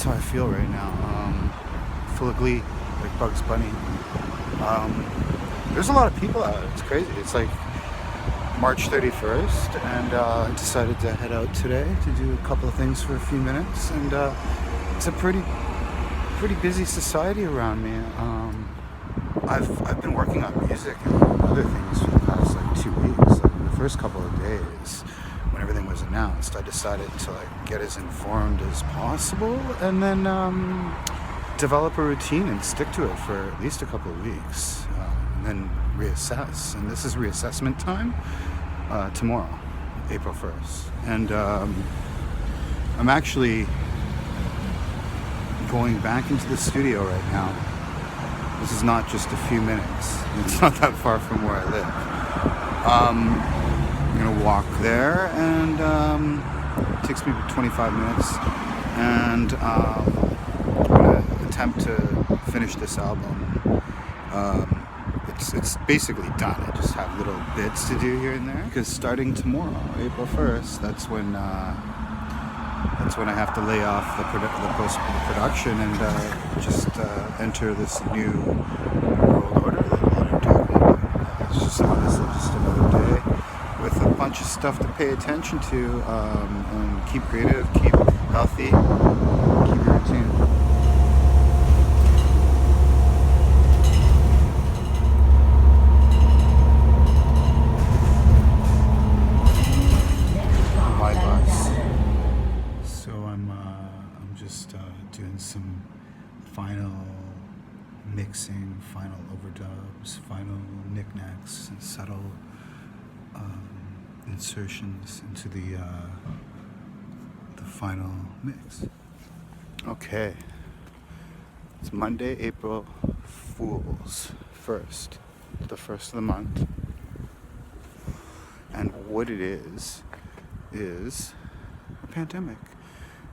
that's how I feel right now. Full of glee, like Bugs Bunny. There's a lot of people out. It's crazy. It's like March 31st, and I decided to head out today to do a couple of things for a few minutes. And it's a pretty busy society around me. I've been working on music and other things for the past like 2 weeks. Like, the first couple of days, when everything was announced, I decided to like get as informed as possible, and then develop a routine and stick to it for at least a couple of weeks, and then reassess. And this is reassessment time tomorrow, April 1st. And I'm actually going back into the studio right now. This is not just a few minutes. It's not that far from where I live. I'm gonna walk there, and it takes me 25 minutes, and I'm gonna attempt to finish this album. It's basically done. I just have little bits to do here and there, because starting tomorrow, April 1st, that's when I have to lay off the post-production and just enter this new world order that I'm talking about. It's just honestly just another day with a bunch of stuff to pay attention to, and keep creative, keep healthy, keep your routine. My bus. So I'm just doing some final mixing, final overdubs, final knickknacks, and subtle insertions into the final mix. Okay, it's Monday, April Fool's 1st, the first of the month, and what it is a pandemic.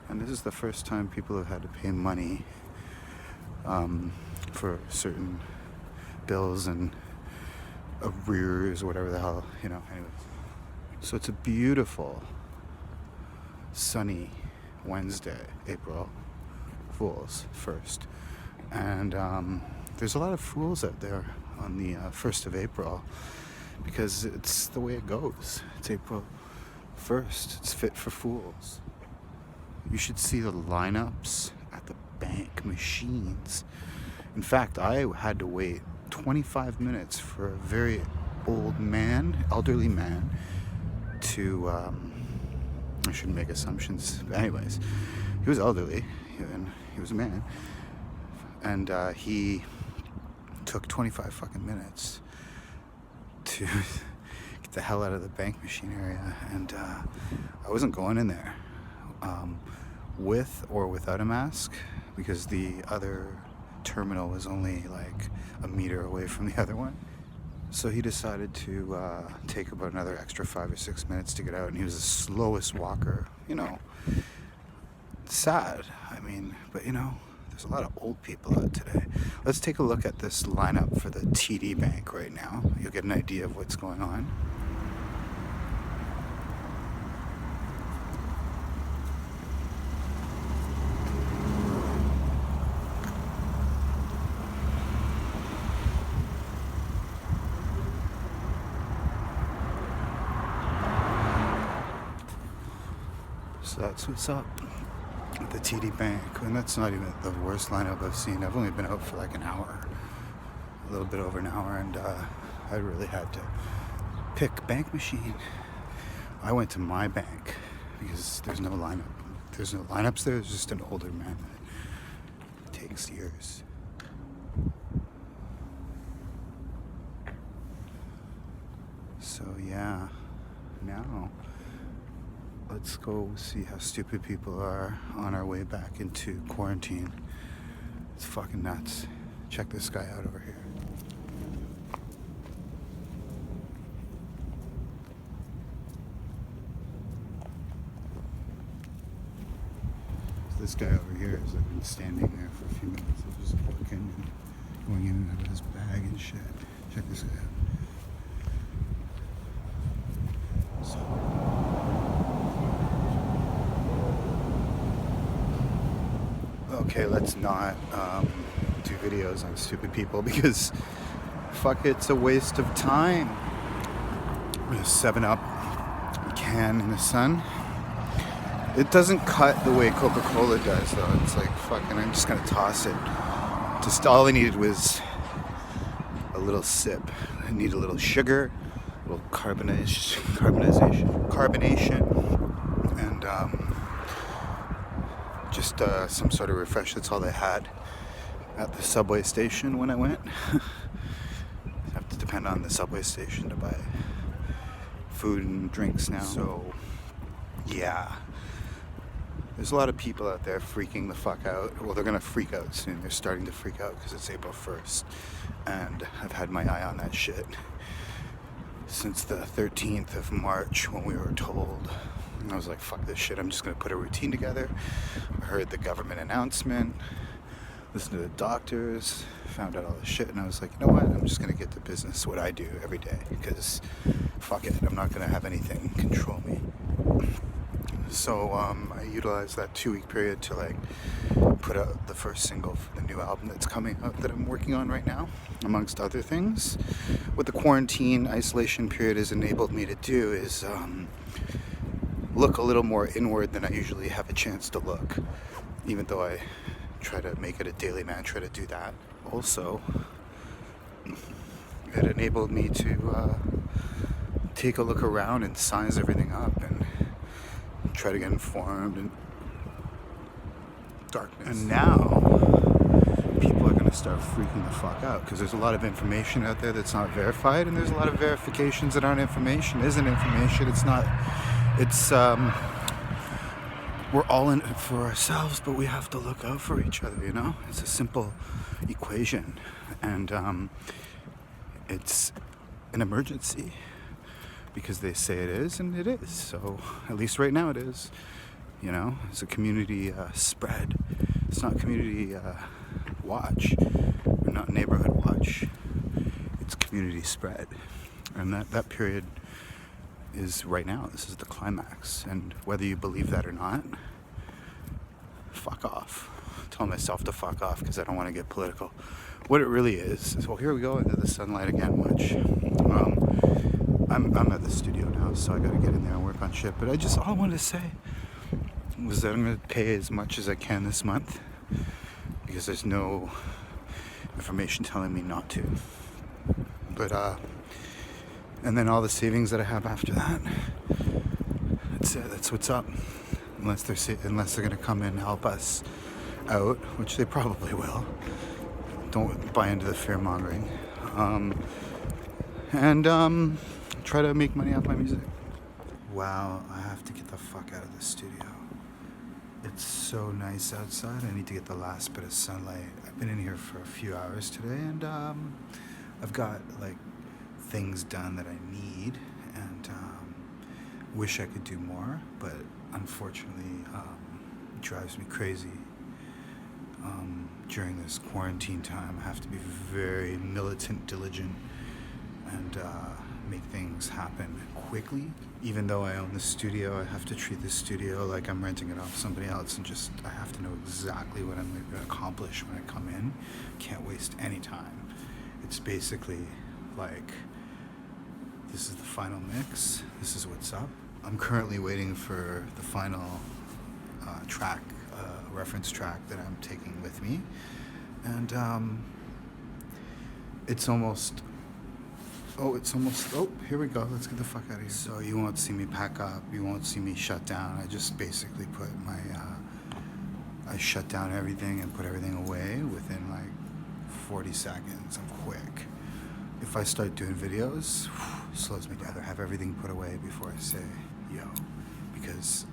And this is the first time people have had to pay money for certain bills and arrears, or whatever the hell, anyways. So it's a beautiful, sunny Wednesday, April Fool's 1st. And there's a lot of fools out there on the 1st of April, because it's the way it goes. It's April 1st. It's fit for fools. You should see the lineups at the bank machines. In fact, I had to wait 25 minutes for a very elderly man, to, I shouldn't make assumptions, but anyways, he was elderly, and he was a man, and he took 25 fucking minutes to get the hell out of the bank machine area, and I wasn't going in there. With or without a mask, because the other terminal was only like a meter away from the other one. So he decided to take about another extra 5 or 6 minutes to get out, and he was the slowest walker. Sad. I mean, but there's a lot of old people out today. Let's take a look at this lineup for the TD Bank right now. You'll get an idea of what's going on. So that's what's up at the TD Bank, and that's not even the worst lineup I've seen. I've only been out for like an hour, a little bit over an hour, and I really had to pick bank machine. I went to my bank because there's no lineup. There's no lineups there. There's just an older man that takes years. So yeah, now let's go see how stupid people are on our way back into quarantine. It's fucking nuts. Check this guy out over here. So this guy over here has been standing there for a few minutes, just looking and going in and out of his bag and shit. Check this guy out. okay, let's not do videos on stupid people because fuck, it's a waste of time. I'm gonna 7-Up a can in the sun. It doesn't cut the way CocaCola does though. It's like fucking, I'm just gonna toss it. Just all I needed was a little sip. I need a little sugar, a little carbonation, and just some sort of refresh. That's all they had at the subway station when I went. I have to depend on the subway station to buy food and drinks now. So yeah, there's a lot of people out there freaking the fuck out. Well, they're gonna freak out soon. They're starting to freak out because it's April 1st, and I've had my eye on that shit since the 13th of March when we were told. And I was like, fuck this shit, I'm just gonna put a routine together. I heard the government announcement, listened to the doctors, found out all this shit, and I was like, you know what, I'm just gonna get to business, what I do every day, because fuck it, I'm not gonna have anything control me. So I utilized that 2-week period to like put out the first single for the new album that's coming out that I'm working on right now, amongst other things. What the quarantine isolation period has enabled me to do is look a little more inward than I usually have a chance to look, even though I try to make it a daily mantra to do that. Also, it enabled me to take a look around and size everything up and try to get informed in darkness. And now people are going to start freaking the fuck out because there's a lot of information out there that's not verified, and there's a lot of verifications that aren't information. Isn't information. It's not. It's we're all in it for ourselves, but we have to look out for each other. You know, it's a simple equation, and it's an emergency. Because they say it is, and it is. So at least right now it is. You know, it's a community spread. It's not community watch, or not neighborhood watch. It's community spread, and that period is right now. This is the climax, and whether you believe that or not, fuck off. I tell myself to fuck off because I don't want to get political. What it really is, well, here we go into the sunlight again. Watch. I'm at the studio now, so I gotta get in there and work on shit. But all I wanted to say was that I'm gonna pay as much as I can this month because there's no information telling me not to. But and then all the savings that I have after that, that's it. That's what's up. Unless they're gonna come in and help us out, which they probably will. Don't buy into the fear mongering. And try to make money off my music. Wow, I have to get the fuck out of the studio. It's so nice outside. I need to get the last bit of sunlight. I've been in here for a few hours today, and I've got like things done that I need, and wish I could do more, but unfortunately it drives me crazy. During this quarantine time, I have to be very militant, diligent, and make things happen quickly. Even though I own the studio, I have to treat the studio like I'm renting it off somebody else, and I have to know exactly what I'm going to accomplish when I come in. Can't waste any time. It's basically like, this is the final mix, this is what's up. I'm currently waiting for the final track, reference track that I'm taking with me, and it's almost, here we go, let's get the fuck out of here. So you won't see me pack up, you won't see me shut down. I just basically put I shut down everything and put everything away within like 40 seconds. I'm quick. If I start doing videos, slows me down. I have everything put away before I say, yo, because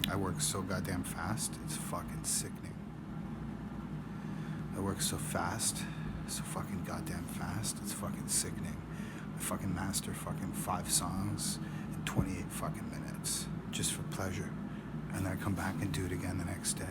I work so goddamn fast, it's fucking sickening. I work so fast, so fucking goddamn fast, it's fucking sickening. I fucking master fucking 5 songs in 28 fucking minutes, just for pleasure. And then I come back and do it again the next day.